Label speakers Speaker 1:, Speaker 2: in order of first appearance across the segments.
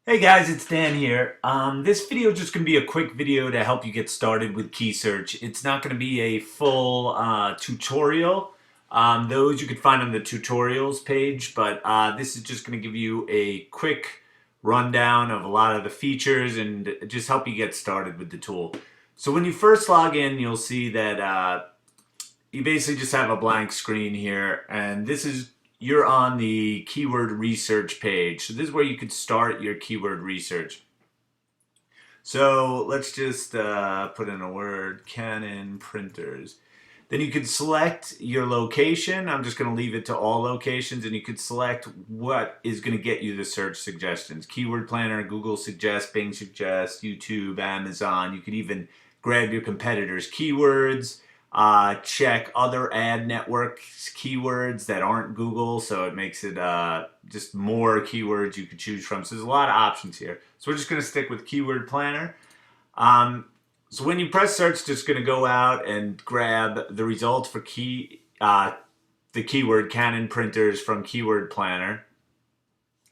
Speaker 1: Hey guys, it's Dan here. This video is just going to be a quick video to help you get started with Keysearch. It's not going to be a full tutorial. Those you could find on the tutorials page, but this is just going to give you a quick rundown of a lot of the features and just help you get started with the tool. So when you first log in, you'll see that you basically just have a blank screen here, and you're on the keyword research page. So this is where you could start your keyword research. So let's just put in a word, Canon printers. Then you could select your location. I'm just going to leave it to all locations, and you could select what is going to get you the search suggestions. Keyword Planner, Google Suggest, Bing Suggest, YouTube, Amazon. You could even grab your competitors' keywords. Check other ad networks keywords that aren't Google, so it makes it just more keywords you could choose from. So there's a lot of options here. So we're just going to stick with Keyword Planner. So when you press search, just going to go out and grab the results for the keyword Canon printers from Keyword Planner.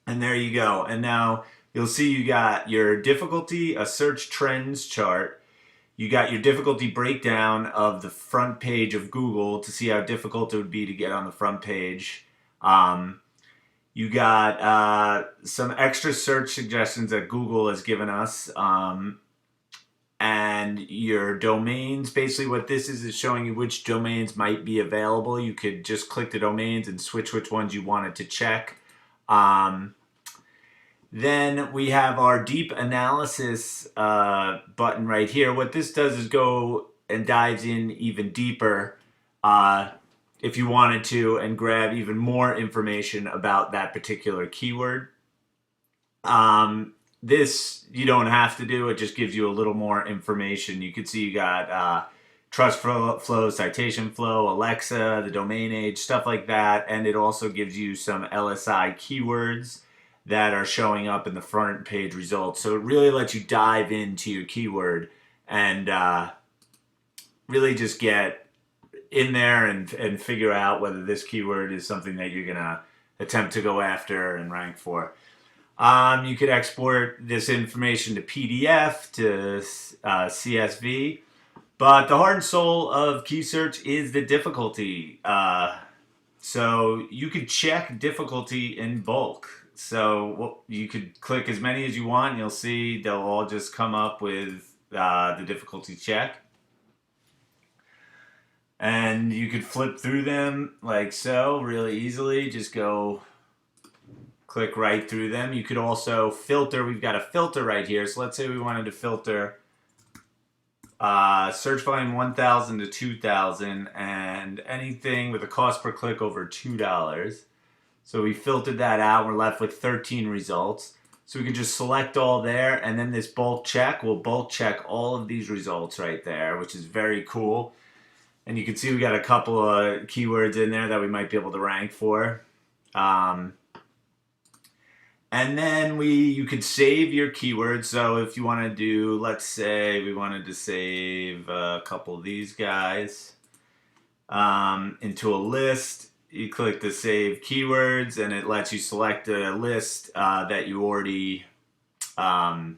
Speaker 1: And there you go. And now you'll see you got your difficulty, a search trends chart. You got your difficulty breakdown of the front page of Google to see how difficult it would be to get on the front page. You got some extra search suggestions that Google has given us. And your domains. Basically what this is showing you which domains might be available. You could just click the domains and switch which ones you wanted to check. Then we have our deep analysis button right here. What this does is go and dives in even deeper if you wanted to and grab even more information about that particular keyword. This you don't have to do. It just gives you a little more information. You can see you got trust flow, citation flow, Alexa, the domain age, stuff like that. And it also gives you some LSI keywords that are showing up in the front page results. So it really lets you dive into your keyword and really just get in there and figure out whether this keyword is something that you're gonna attempt to go after and rank for. You could export this information to PDF, to CSV, but the heart and soul of Keysearch is the difficulty. So you could check difficulty in bulk. So you could click as many as you want, and you'll see they'll all just come up with the difficulty check. And you could flip through them like so really easily. Just go click right through them. You could also filter. We've got a filter right here. So let's say we wanted to filter search volume 1,000 to 2,000 and anything with a cost per click over $2. So we filtered that out. We're left with 13 results. So we can just select all there, and then this bulk check will bulk check all of these results right there, which is very cool. And you can see we got a couple of keywords in there that we might be able to rank for. And then you could save your keywords. So if you want to do, let's say we wanted to save a couple of these guys into a list. You click the save keywords and it lets you select a list that you already had,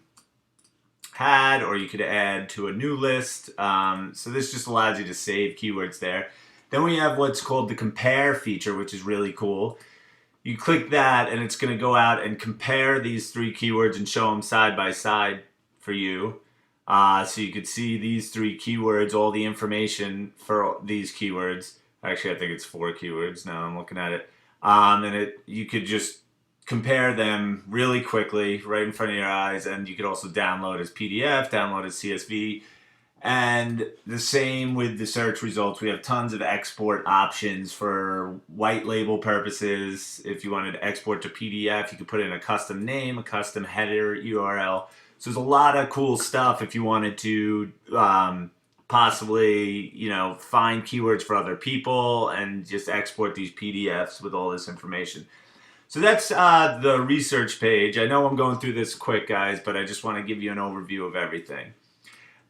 Speaker 1: or you could add to a new list. So this just allows you to save keywords there. Then we have what's called the compare feature, which is really cool. You click that and it's going to go out and compare these three keywords and show them side by side for you. So you could see these three keywords, all the information for these keywords. Actually, I think it's 4 keywords now I'm looking at it. And you could just compare them really quickly right in front of your eyes, and you could also download as PDF, download as CSV. And the same with the search results. We have tons of export options for white label purposes. If you wanted to export to PDF, you could put in a custom name, a custom header URL. So there's a lot of cool stuff if you wanted to possibly, find keywords for other people and just export these PDFs with all this information. So that's the research page. I know I'm going through this quick, guys, but I just want to give you an overview of everything.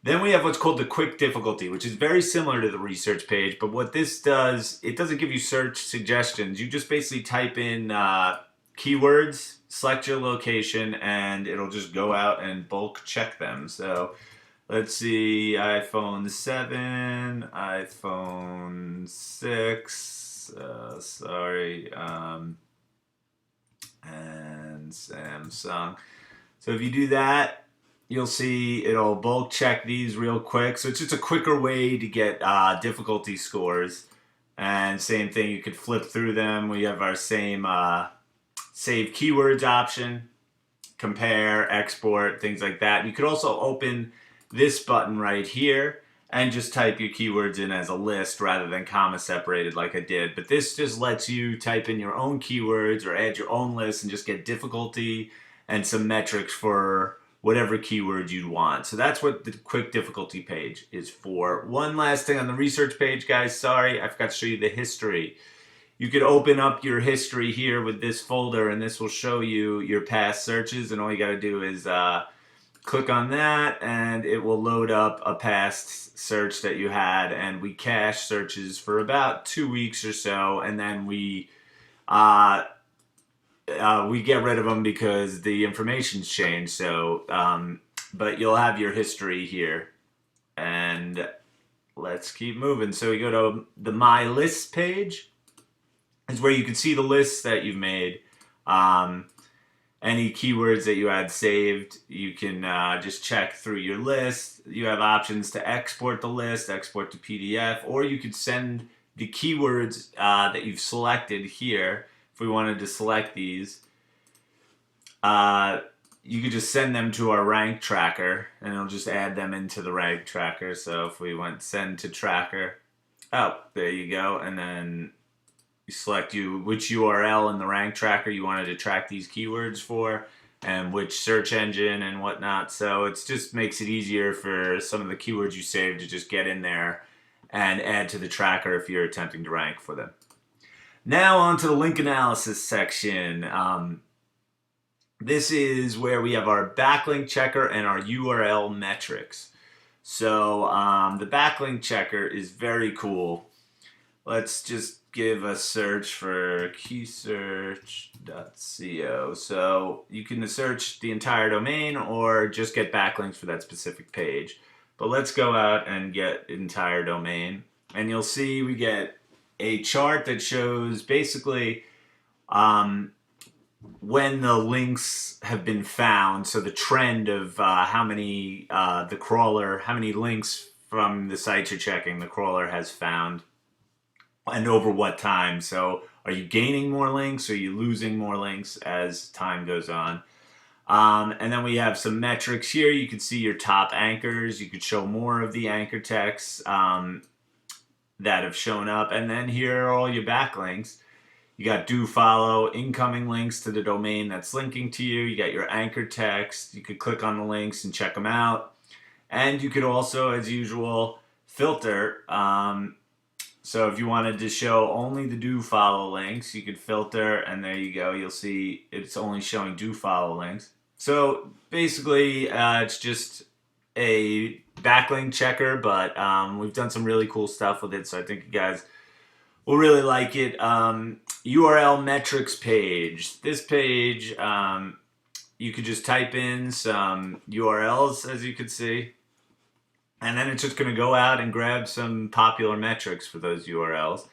Speaker 1: Then we have what's called the quick difficulty, which is very similar to the research page, but what this does, it doesn't give you search suggestions. You just basically type in keywords select your location, and it'll just go out and bulk check them. So let's see, iPhone 7, iPhone 6, and Samsung. So if you do that, you'll see it'll bulk check these real quick. So it's just a quicker way to get difficulty scores. And same thing, you could flip through them. We have our same save keywords option, compare, export, things like that. You could also open this button right here and just type your keywords in as a list rather than comma separated like I did. But this just lets you type in your own keywords or add your own list and just get difficulty and some metrics for whatever keyword you'd want. So that's what the quick difficulty page is for. One last thing on the research page, guys. Sorry, I forgot to show you the history. You could open up your history here with this folder, and this will show you your past searches, and all you got to do is click on that, and it will load up a past search that you had, and we cache searches for about 2 weeks or so, and then we get rid of them because the information's changed. So, but you'll have your history here, and let's keep moving. So we go to the My Lists page. Is where you can see the lists that you've made. Any keywords that you had saved, you can just check through your list. You have options to export the list, export to PDF, or you could send the keywords that you've selected here. If we wanted to select these, you could just send them to our rank tracker, and it'll just add them into the rank tracker. So if we went send to tracker, oh, there you go, and then you select which URL in the rank tracker you wanted to track these keywords for, and which search engine and whatnot. So it just makes it easier for some of the keywords you saved to just get in there and add to the tracker if you're attempting to rank for them. Now on to the link analysis section. This is where we have our backlink checker and our URL metrics. So the backlink checker is very cool. Let's just give a search for keysearch.co. So you can search the entire domain or just get backlinks for that specific page. But let's go out and get entire domain. And you'll see we get a chart that shows basically when the links have been found. So the trend of how many links from the sites you're checking the crawler has found, and over what time. So are you gaining more links or are you losing more links as time goes on? And then we have some metrics here. You can see your top anchors. You could show more of the anchor texts that have shown up. And then here are all your backlinks. You got do follow, incoming links to the domain that's linking to you. You got your anchor text. You could click on the links and check them out. And you could also, as usual, filter. So if you wanted to show only the do follow links, you could filter, and there you go. You'll see it's only showing do follow links. So basically, it's just a backlink checker, but we've done some really cool stuff with it. So I think you guys will really like it. URL metrics page. This page, you could just type in some URLs, as you can see. And then it's just going to go out and grab some popular metrics for those URLs.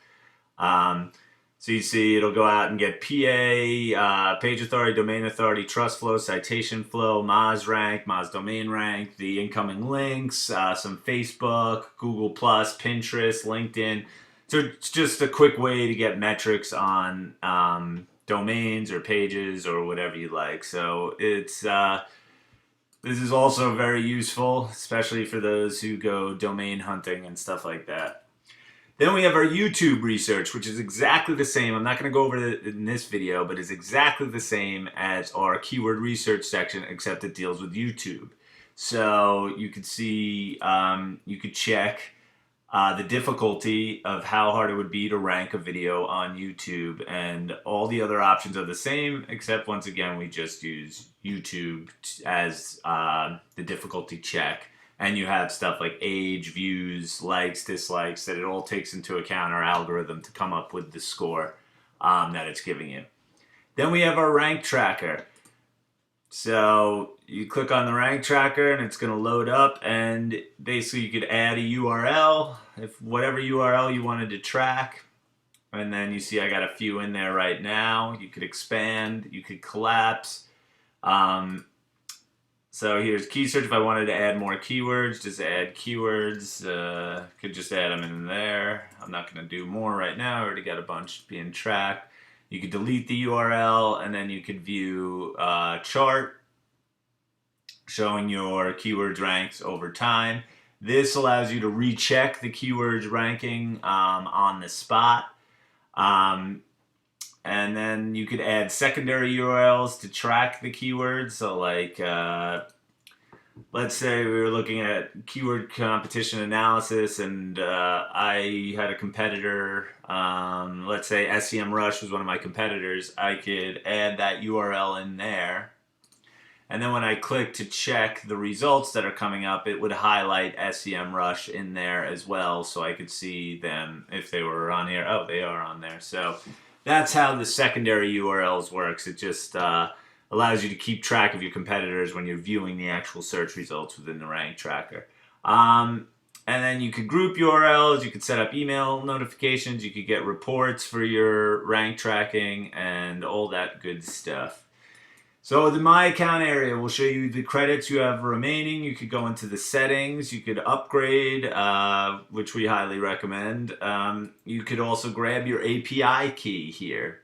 Speaker 1: So you see it'll go out and get PA, page authority, domain authority, trust flow, citation flow, Moz rank, Moz domain rank, the incoming links, some Facebook, Google+, Pinterest, LinkedIn. So it's just a quick way to get metrics on domains or pages or whatever you like. So it's... this is also very useful, especially for those who go domain hunting and stuff like that. Then we have our YouTube research, which is exactly the same. I'm not going to go over it in this video, but it's exactly the same as our keyword research section, except it deals with YouTube. So you could see, you could check the difficulty of how hard it would be to rank a video on YouTube, and all the other options are the same, except once again we just use YouTube as the difficulty check, and you have stuff like age, views, likes, dislikes, that it all takes into account our algorithm to come up with the score that it's giving you. Then we have our rank tracker. So you click on the rank tracker and it's going to load up, and basically you could add a URL, if whatever URL you wanted to track. And then you see I got a few in there right now. You could expand, you could collapse. So here's Keysearch. If I wanted to add more keywords, just add keywords. Could just add them in there. I'm not going to do more right now. I already got a bunch being tracked. You could delete the URL, and then you could view a chart showing your keywords ranks over time. This allows you to recheck the keywords ranking on the spot. And then you could add secondary URLs to track the keywords. So like, let's say we were looking at keyword competition analysis, and I had a competitor, let's say SEMrush was one of my competitors. I could add that URL in there. And then when I click to check the results that are coming up, it would highlight SEMrush in there as well, so I could see them if they were on here. Oh, they are on there. So that's how the secondary URLs works. It just allows you to keep track of your competitors when you're viewing the actual search results within the rank tracker. And then you could group URLs, you could set up email notifications, you could get reports for your rank tracking, and all that good stuff. So the My Account area will show you the credits you have remaining. You could go into the settings. You could upgrade, which we highly recommend. You could also grab your API key here.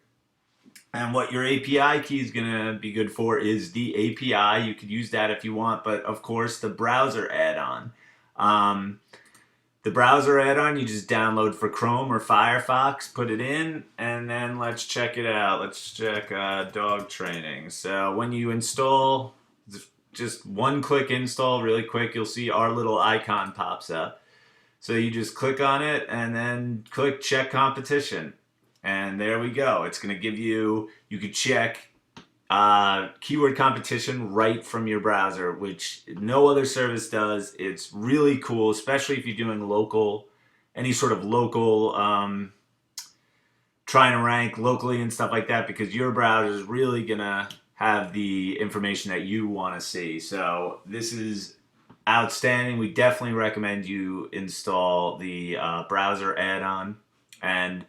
Speaker 1: And what your API key is going to be good for is the API. You could use that if you want, but of course the browser add-on. The browser add-on you just download for Chrome or Firefox, put it in, and then let's check it out. Let's check dog training. So when you install, just one click install, really quick, you'll see our little icon pops up. So you just click on it and then click check competition. And there we go. It's going to give you, you could check keyword competition right from your browser, which no other service does. It's really cool, especially if you're doing local, any sort of local, trying to rank locally and stuff like that, because your browser is really gonna have the information that you want to see. So this is outstanding. We definitely recommend you install the browser add-on, and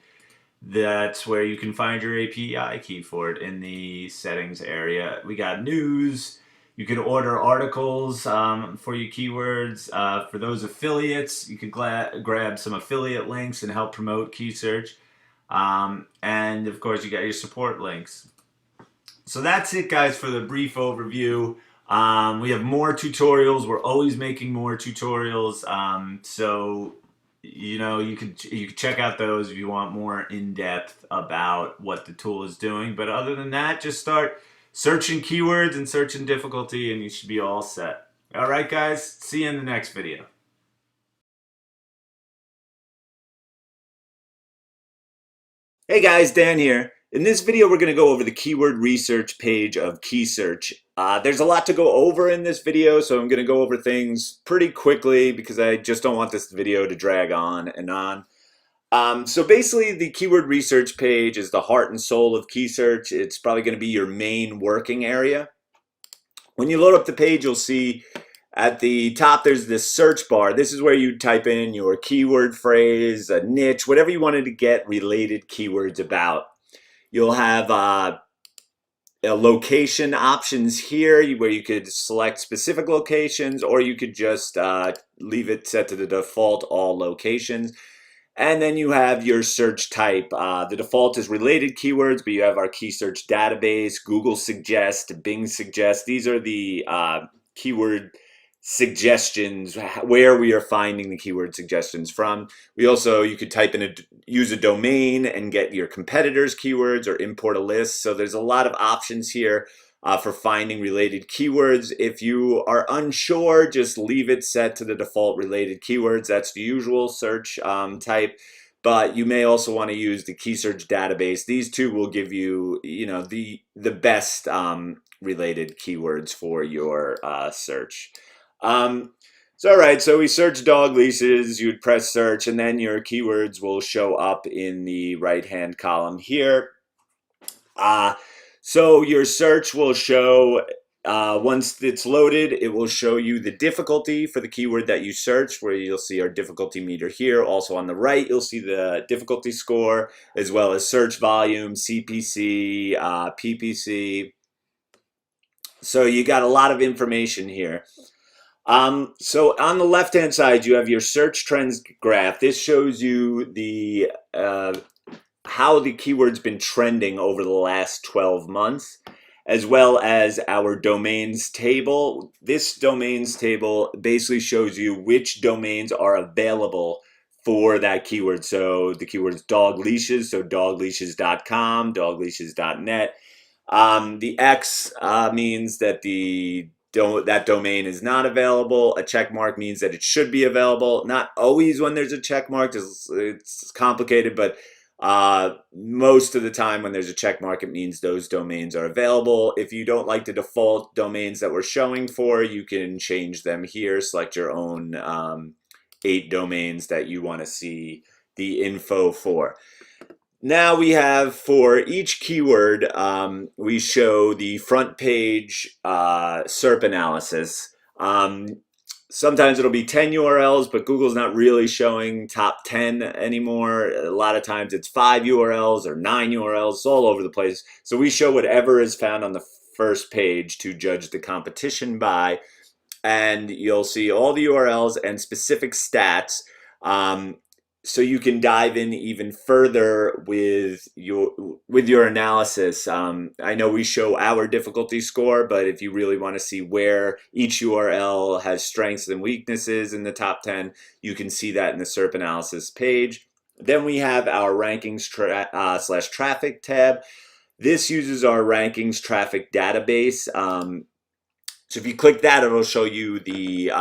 Speaker 1: that's where you can find your API key for it in the settings area. We got news. You could order articles for your keywords. For those affiliates, you could grab some affiliate links and help promote Keysearch. And of course, you got your support links. So that's it, guys, for the brief overview. We have more tutorials. We're always making more tutorials. So you know, you could check out those if you want more in-depth about what the tool is doing. But other than that, just start searching keywords and searching difficulty, and you should be all set. All right, guys, see you in the next video. Hey guys, Dan here. In this video, we're going to go over the keyword research page of Keysearch. There's a lot to go over in this video, so I'm going to go over things pretty quickly because I just don't want this video to drag on and on. So basically, the keyword research page is the heart and soul of Keysearch. It's probably going to be your main working area. When you load up the page, you'll see at the top there's this search bar. This is where you type in your keyword phrase, a niche, whatever you wanted to get related keywords about. You'll have location options here where you could select specific locations, or you could just leave it set to the default all locations. And then you have your search type. The default is related keywords, but you have our Keysearch database, Google Suggest, Bing Suggest. These are the keyword suggestions, where we are finding the keyword suggestions from. We also, you could type in use a domain and get your competitors' keywords or import a list. So there's a lot of options here for finding related keywords. If you are unsure, just leave it set to the default related keywords. That's the usual search type. But you may also want to use the Keysearch database. These two will give you, the best related keywords for your search. All right, so we search dog leashes, you'd press search, and then your keywords will show up in the right-hand column here. So your search will show, once it's loaded, it will show you the difficulty for the keyword that you searched, where you'll see our difficulty meter here. Also on the right, you'll see the difficulty score, as well as search volume, CPC, PPC. So you got a lot of information here. So on the left-hand side, you have your search trends graph. This shows you the how the keyword's been trending over the last 12 months, as well as our domains table. This domains table basically shows you which domains are available for that keyword. So the keyword's dog leashes, so dogleashes.com, dogleashes.net. The X means that that domain is not available. A check mark means that it should be available. Not always when there's a check mark. It's complicated, but most of the time when there's a check mark, it means those domains are available. If you don't like the default domains that we're showing for, you can change them here. Select your own 8 domains that you want to see the info for. Now we have, for each keyword, we show the front page SERP analysis. Sometimes it'll be 10 URLs, but Google's not really showing top 10 anymore. A lot of times it's 5 URLs or 9 URLs. It's all over the place. So we show whatever is found on the first page to judge the competition by. And you'll see all the URLs and specific stats. So you can dive in even further with your analysis. I know we show our difficulty score, but if you really want to see where each URL has strengths and weaknesses in the top 10, you can see that in the SERP analysis page. Then we have our rankings slash traffic tab. This uses our rankings traffic database. So if you click that, it'll show you the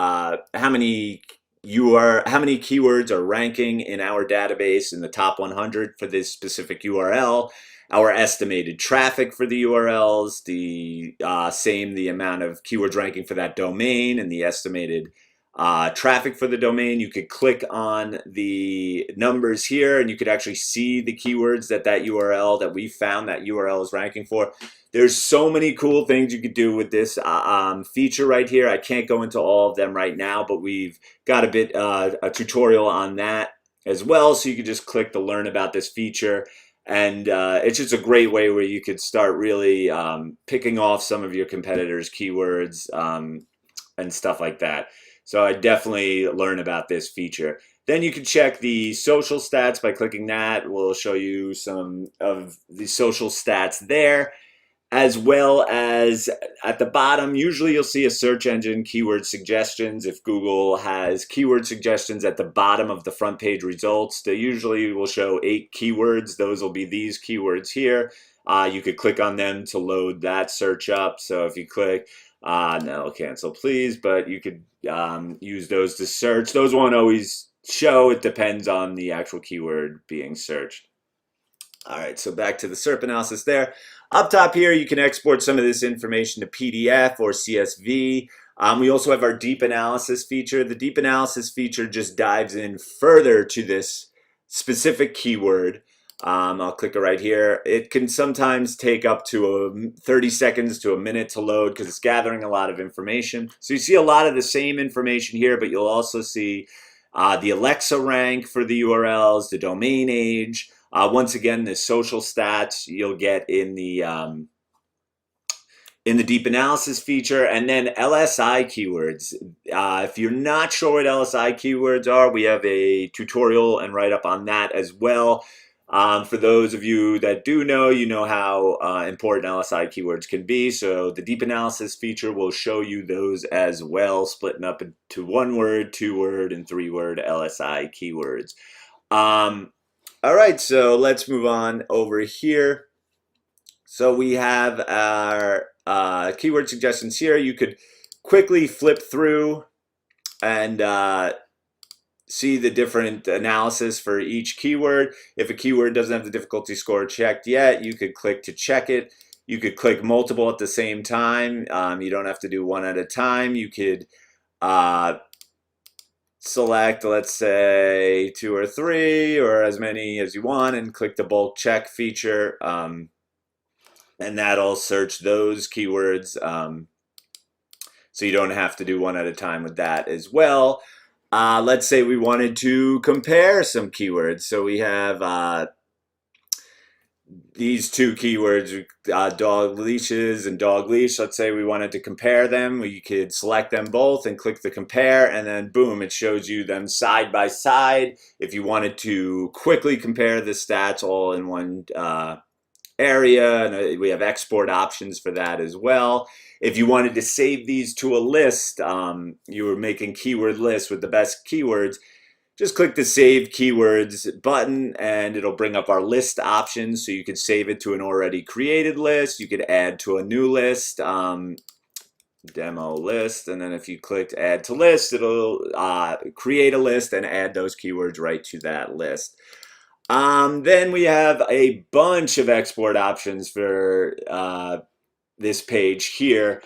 Speaker 1: how many keywords are ranking in our database in the top 100 for this specific URL, our estimated traffic for the URLs, the amount of keywords ranking for that domain, and the estimated traffic for the domain. You could click on the numbers here and you could actually see the keywords that URL that we found that URL is ranking for. There's so many cool things you could do with this feature right here. I can't go into all of them right now, but we've got a tutorial on that as well. So you can just click to learn about this feature. And it's just a great way where you could start really picking off some of your competitors' keywords and stuff like that. So I definitely learn about this feature. Then you can check the social stats by clicking that. We'll show you some of the social stats there, as well as at the bottom, usually you'll see a search engine keyword suggestions. If Google has keyword suggestions at the bottom of the front page results, they usually will show 8 keywords. Those will be these keywords here. You could click on them to load that search up. So if you click, no, cancel please, but you could use those to search. Those won't always show. It depends on the actual keyword being searched. All right, so back to the SERP analysis there. Up top here, you can export some of this information to PDF or CSV. We also have our deep analysis feature. The deep analysis feature just dives in further to this specific keyword. I'll click it right here. It can sometimes take up to 30 seconds to a minute to load because it's gathering a lot of information. So you see a lot of the same information here, but you'll also see the Alexa rank for the URLs, the domain age. Once again, the social stats you'll get in the deep analysis feature, and then LSI keywords. If you're not sure what LSI keywords are, we have a tutorial and write-up on that as well. For those of you that do know, you know how important LSI keywords can be. So the deep analysis feature will show you those as well, splitting up into 1-word, 2-word, and 3-word LSI keywords. All right, so let's move on over here. So we have our keyword suggestions here. You could quickly flip through and see the different analysis for each keyword. If a keyword doesn't have the difficulty score checked yet, you could click to check it. You could click multiple at the same time. You don't have to do one at a time. You could select, let's say, 2 or 3 or as many as you want and click the bulk check feature. and that'll search those keywords. So you don't have to do one at a time with that as well. Let's say we wanted to compare some keywords. So we have these two keywords, dog leashes and dog leash. Let's say we wanted to compare them. We could select them both and click the compare, and then boom, it shows you them side by side. If you wanted to quickly compare the stats all in one area, and we have export options for that as well. If you wanted to save these to a list, you were making keyword lists with the best keywords, just click the Save Keywords button and it'll bring up our list options. So you could save it to an already created list. You could add to a new list, demo list. And then if you click Add to List, it'll create a list and add those keywords right to that list. Then we have a bunch of export options for this page here.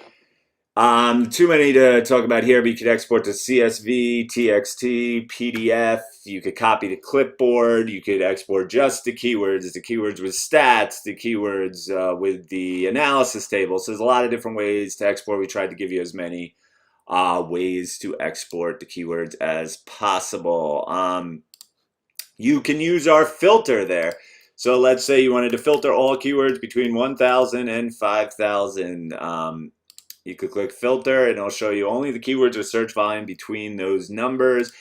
Speaker 1: Too many to talk about here, but you could export to CSV, TXT, PDF. You could copy to clipboard. You could export just the keywords with stats, the keywords with the analysis table. So there's a lot of different ways to export. We tried to give you as many ways to export the keywords as possible. You can use our filter there. So let's say you wanted to filter all keywords between 1,000 and 5,000. You could click filter and it'll show you only the keywords with search volume between those numbers.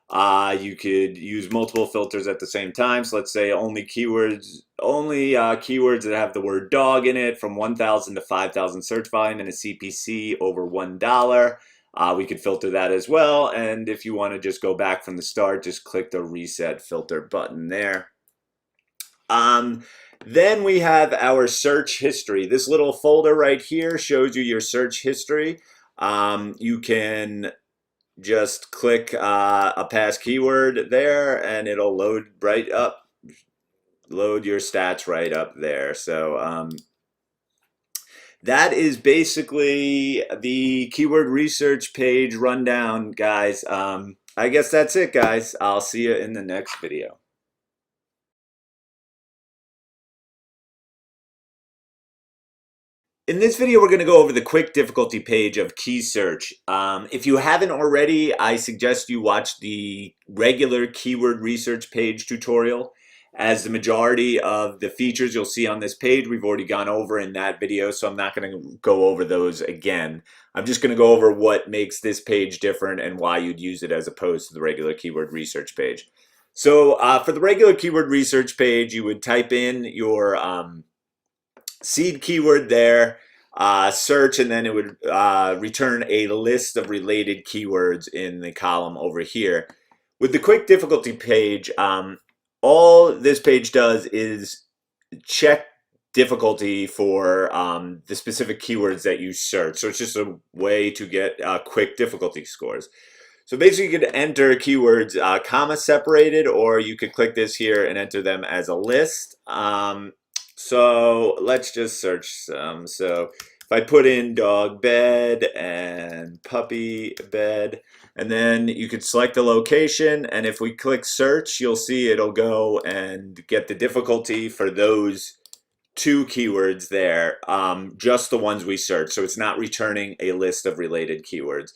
Speaker 1: You could use multiple filters at the same time. So let's say only keywords that have the word dog in it from 1,000 to 5,000 search volume and a CPC over $1. We could filter that as well. And if you want to just go back from the start, just click the reset filter button there. Then we have our search history. This little folder right here shows you your search history. You can just click a past keyword there and it'll load your stats right up there. So that is basically the keyword research page rundown, guys. I guess that's it, guys. I'll see you in the next video. In this video, we're going to go over the quick difficulty page of Keysearch. If you haven't already, I suggest you watch the regular keyword research page tutorial, as the majority of the features you'll see on this page we've already gone over in that video, so I'm not going to go over those again. I'm just going to go over what makes this page different and why you'd use it as opposed to the regular keyword research page. So for the regular keyword research page, you would type in your seed keyword there, search, and then it would return a list of related keywords in the column over here. With the quick difficulty page, all this page does is check difficulty for the specific keywords that you search. So it's just a way to get quick difficulty scores. So basically you could enter keywords comma separated, or you could click this here and enter them as a list. So let's just search some. So if I put in dog bed and puppy bed, and then you could select the location, and if we click search, you'll see it'll go and get the difficulty for those two keywords there, just the ones we searched. So it's not returning a list of related keywords.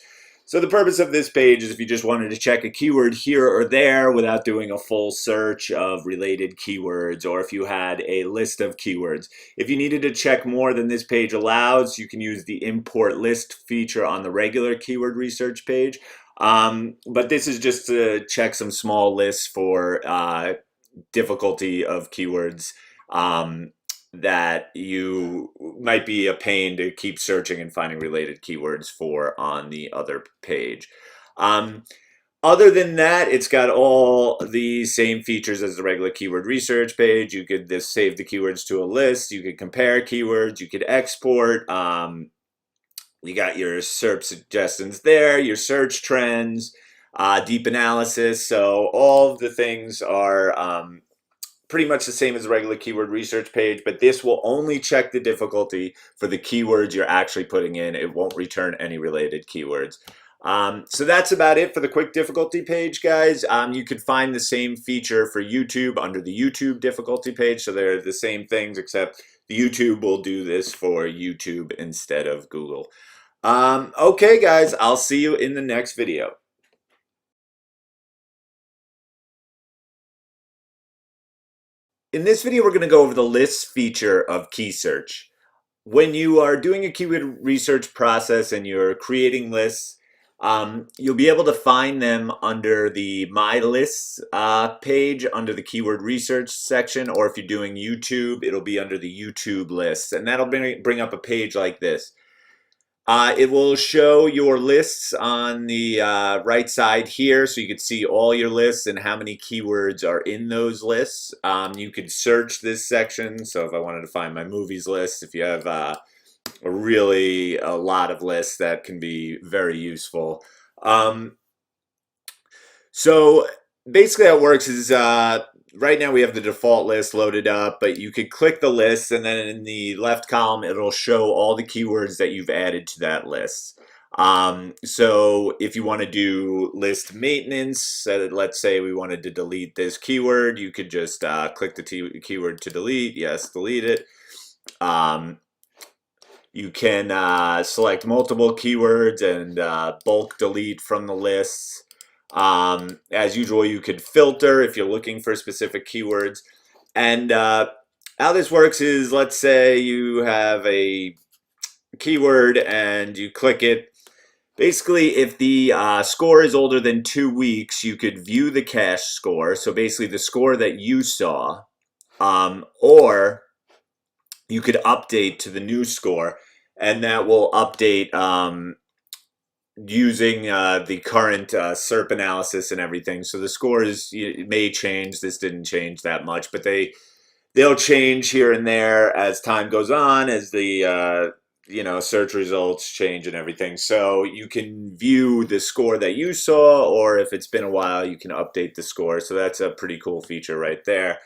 Speaker 1: So the purpose of this page is if you just wanted to check a keyword here or there without doing a full search of related keywords, or if you had a list of keywords. If you needed to check more than this page allows, you can use the import list feature on the regular keyword research page. But this is just to check some small lists for difficulty of keywords that you might be a pain to keep searching and finding related keywords for on the other page. Other than that, it's got all the same features as the regular keyword research page. You could just save the keywords to a list. You could compare keywords. You could export. You got your SERP suggestions there, your search trends, deep analysis. So all of the things are pretty much the same as the regular keyword research page, but this will only check the difficulty for the keywords you're actually putting in. It won't return any related keywords. So that's about it for the quick difficulty page, guys. You could find the same feature for YouTube under the YouTube difficulty page. So they're the same things, except the YouTube will do this for YouTube instead of Google. Okay, guys, I'll see you in the next video. In this video, we're going to go over the lists feature of Keysearch. When you are doing a keyword research process and you're creating lists, you'll be able to find them under the My Lists page under the keyword research section, or if you're doing YouTube, it'll be under the YouTube lists, and that'll bring up a page like this. It will show your lists on the right side here, so you can see all your lists and how many keywords are in those lists. You could search this section, so if I wanted to find my movies list, if you have a lot of lists, that can be very useful. So basically how it works is right now we have the default list loaded up, but you could click the list and then in the left column it'll show all the keywords that you've added to that list. So if you want to do list maintenance, let's say we wanted to delete this keyword, you could just click the keyword to delete. Yes, delete it. You can select multiple keywords and bulk delete from the lists. As usual, you could filter if you're looking for specific keywords. And how this works is, let's say you have a keyword and you click it. Basically, if the score is older than 2 weeks, you could view the cache score. So basically the score that you saw, or you could update to the new score, and that will update using the current SERP analysis and everything. So the scores may change. This didn't change that much, but they'll change here and there as time goes on, as the search results change and everything. So you can view the score that you saw, or if it's been a while, you can update the score. So that's a pretty cool feature right there.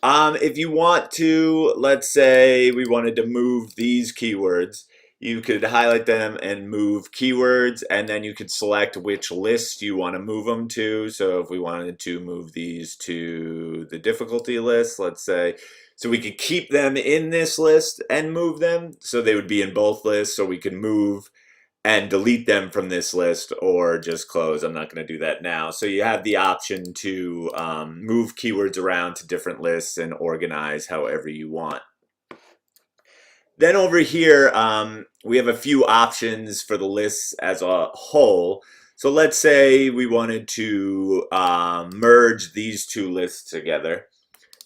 Speaker 1: If you want to, let's say we wanted to move these keywords, you could highlight them and move keywords, and then you could select which list you want to move them to. So if we wanted to move these to the difficulty list, let's say, so we could keep them in this list and move them, so they would be in both lists, so we could move and delete them from this list or just close. I'm not going to do that now. So you have the option to move keywords around to different lists and organize however you want. Then over here, we have a few options for the lists as a whole. So let's say we wanted to merge these two lists together.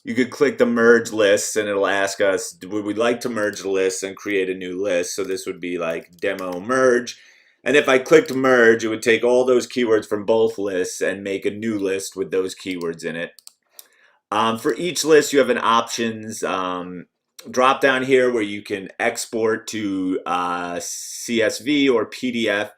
Speaker 1: You could click the merge lists and it'll ask us, would we like to merge the lists and create a new list? So this would be like demo merge. And if I clicked merge, it would take all those keywords from both lists and make a new list with those keywords in it. For each list, you have an options drop down here where you can export to CSV or PDF.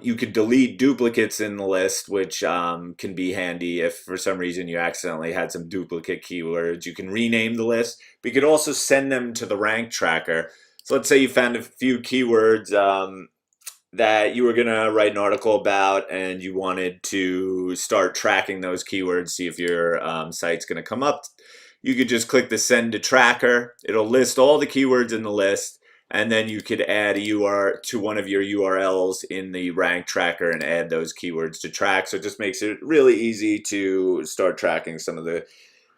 Speaker 1: You could delete duplicates in the list, which can be handy if for some reason you accidentally had some duplicate keywords. You can rename the list, but you could also send them to the rank tracker. So let's say you found a few keywords that you were going to write an article about and you wanted to start tracking those keywords, see if your site's going to come up. You could just click the send to tracker. It'll list all the keywords in the list, and then you could add a URL to one of your URLs in the rank tracker and add those keywords to track. So it just makes it really easy to start tracking some of the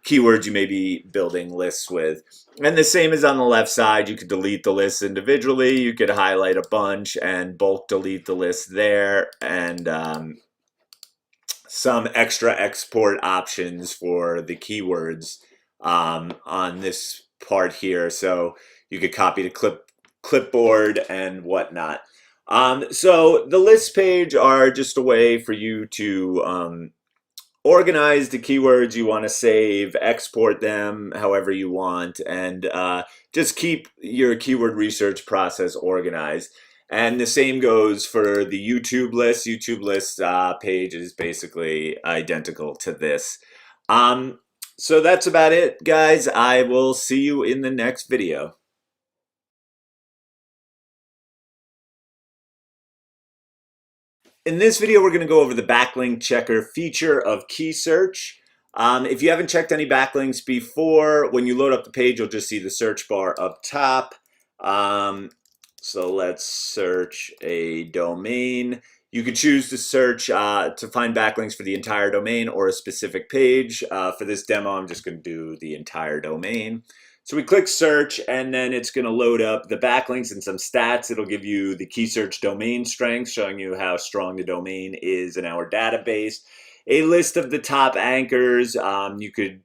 Speaker 1: keywords you may be building lists with. And the same as on the left side, you could delete the lists individually. You could highlight a bunch and bulk delete the list there, and some extra export options for the keywords on this part here. So you could copy to clipboard and whatnot. So the list page are just a way for you to organize the keywords you want to save, export them however you want, and just keep your keyword research process organized. And the same goes for the YouTube list. YouTube list page is basically identical to this. So that's about it, guys. I will see you in the next video. In this video, we're going to go over the backlink checker feature of Keysearch. If you haven't checked any backlinks before, when you load up the page, you'll just see the search bar up top. So let's search a domain. You could choose to search to find backlinks for the entire domain or a specific page. For this demo, I'm just going to do the entire domain. So we click search, and then it's going to load up the backlinks and some stats. It'll give you the Keysearch domain strength, showing you how strong the domain is in our database. A list of the top anchors. You could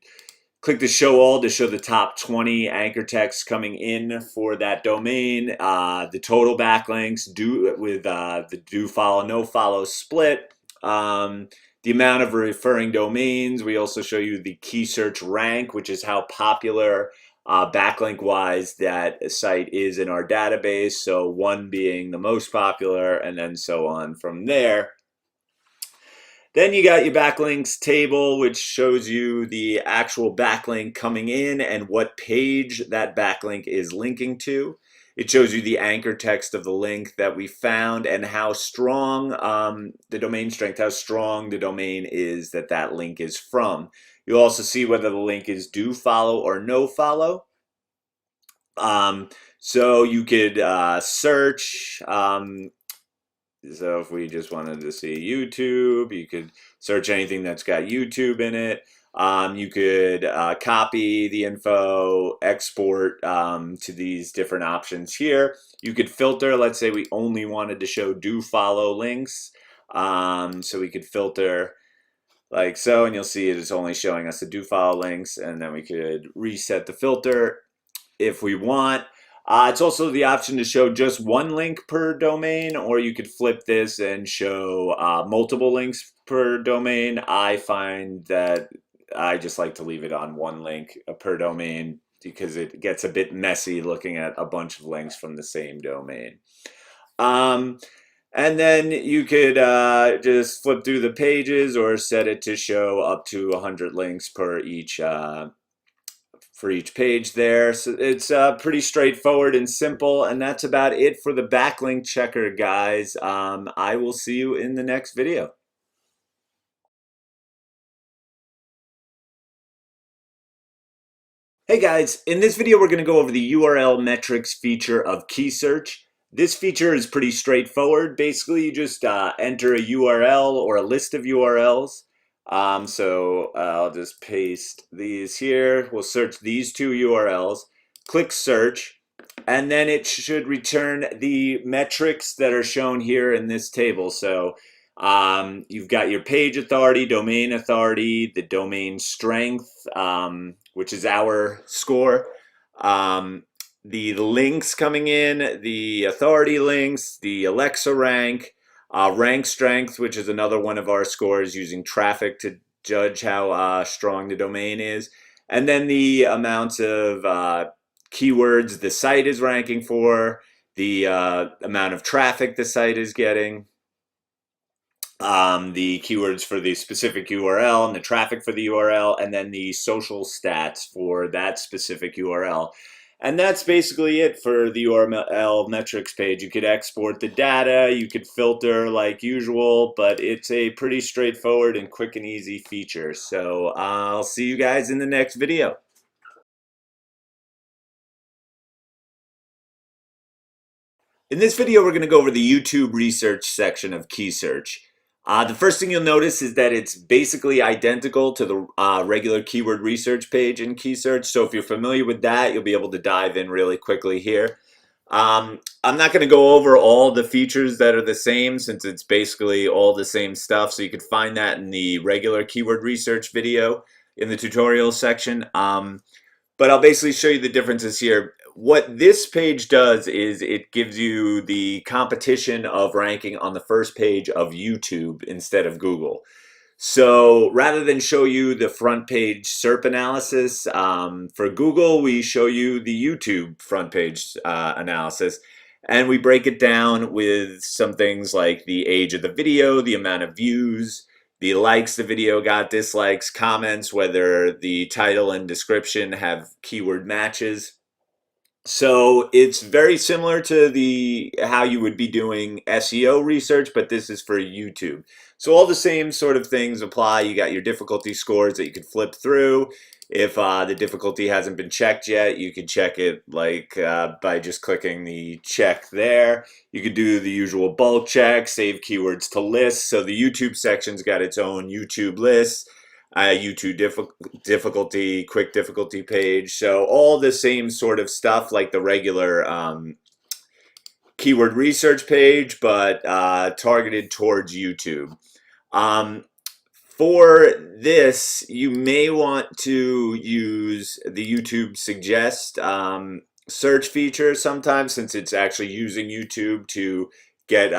Speaker 1: click the show all to show the top 20 anchor texts coming in for that domain. The total backlinks with the do follow, no follow split. The amount of referring domains. We also show you the Keysearch rank, which is how popular backlink wise that site is in our database. So 1 being the most popular, and then so on from there. Then you got your backlinks table, which shows you the actual backlink coming in and what page that backlink is linking to. It shows you the anchor text of the link that we found and how strong the domain strength, how strong the domain is that link is from. You'll also see whether the link is do follow or no follow. So you could search. So if we just wanted to see YouTube, you could search anything that's got YouTube in it. You could copy the info, export to these different options here. You could filter. Let's say we only wanted to show do follow links. So we could filter like so, and you'll see it is only showing us the do follow links, and then we could reset the filter if we want. It's also the option to show just one link per domain, or you could flip this and show multiple links per domain. I find that I just like to leave it on one link per domain because it gets a bit messy looking at a bunch of links from the same domain. And then you could just flip through the pages or set it to show up to 100 links per each for each page there. So it's pretty straightforward and simple, and that's about it for the backlink checker, guys. I will see you in the next video. Hey guys, in this video we're going to go over the URL metrics feature of Keysearch. This feature is pretty straightforward. Basically, you just enter a URL or a list of URLs. So I'll just paste these here. We'll search these two URLs, click search, and then it should return the metrics that are shown here in this table. So you've got your page authority, domain authority, the domain strength, which is our score, the links coming in, the authority links, the Alexa rank, rank strength, which is another one of our scores using traffic to judge how strong the domain is, and then the amounts of keywords the site is ranking for, the amount of traffic the site is getting, the keywords for the specific URL and the traffic for the URL, and then the social stats for that specific URL. And that's basically it for the URL metrics page. You could export the data, you could filter like usual, but it's a pretty straightforward and quick and easy feature. So I'll see you guys in the next video. In this video, we're going to go over the YouTube research section of Keysearch. The first thing you'll notice is that it's basically identical to the regular keyword research page in Keysearch. So if you're familiar with that, you'll be able to dive in really quickly here. I'm not going to go over all the features that are the same since it's basically all the same stuff. So you can find that in the regular keyword research video in the tutorial section. But I'll basically show you the differences here. What this page does is it gives you the competition of ranking on the first page of YouTube instead of Google. So rather than show you the front page SERP analysis, for Google, we show you the YouTube front page analysis. And we break it down with some things like the age of the video, the amount of views, the likes the video got, dislikes, comments, whether the title and description have keyword matches. So it's very similar to the how you would be doing SEO research, but this is for YouTube. So all the same sort of things apply. You got your difficulty scores that you could flip through. If the difficulty hasn't been checked yet, you could check it like by just clicking the check there. You could do the usual bulk check, save keywords to lists. So the YouTube section's got its own YouTube list. YouTube difficulty, quick difficulty page. So all the same sort of stuff like the regular keyword research page, but targeted towards YouTube. Um, for this, you may want to use the YouTube suggest search feature sometimes, since it's actually using YouTube to get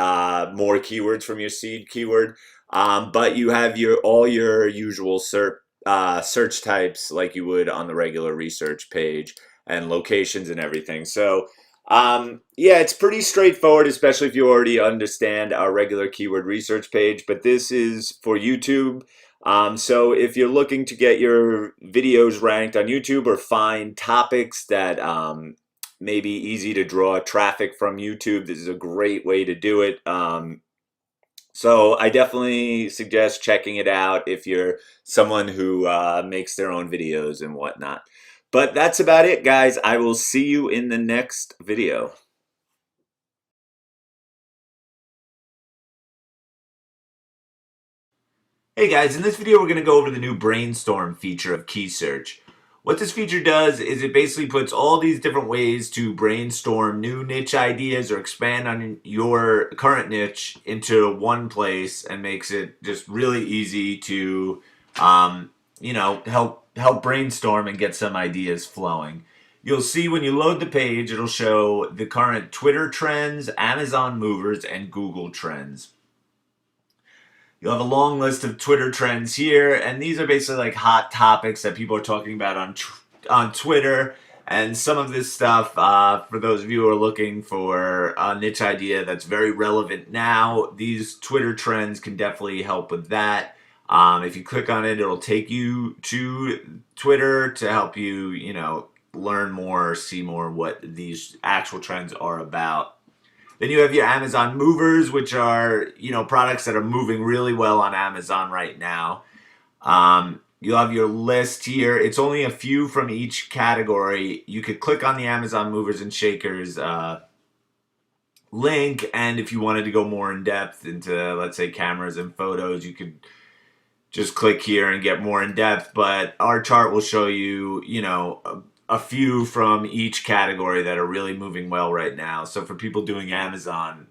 Speaker 1: more keywords from your seed keyword. But you have all your usual search types like you would on the regular research page, and locations and everything. So yeah, it's pretty straightforward, especially if you already understand our regular keyword research page, but this is for YouTube. So if you're looking to get your videos ranked on YouTube or find topics that may be easy to draw traffic from YouTube, this is a great way to do it. So I definitely suggest checking it out if you're someone who makes their own videos and whatnot. But that's about it, guys. I will see you in the next video. Hey guys, in this video we're going to go over the new brainstorm feature of Keysearch. What this feature does is it basically puts all these different ways to brainstorm new niche ideas or expand on your current niche into one place, and makes it just really easy to help brainstorm and get some ideas flowing. You'll see when you load the page, it'll show the current Twitter trends, Amazon movers, and Google trends. You'll have a long list of Twitter trends here, and these are basically like hot topics that people are talking about on Twitter. And some of this stuff, for those of you who are looking for a niche idea that's very relevant now, these Twitter trends can definitely help with that. If you click on it, it'll take you to Twitter to help you, learn more, see more what these actual trends are about. Then you have your Amazon movers, which are, products that are moving really well on Amazon right now. You'll have your list here. It's only a few from each category. You could click on the Amazon movers and shakers link, and if you wanted to go more in depth into, let's say, cameras and photos, you could just click here and get more in depth. But our chart will show you, a few from each category that are really moving well right now. So for people doing Amazon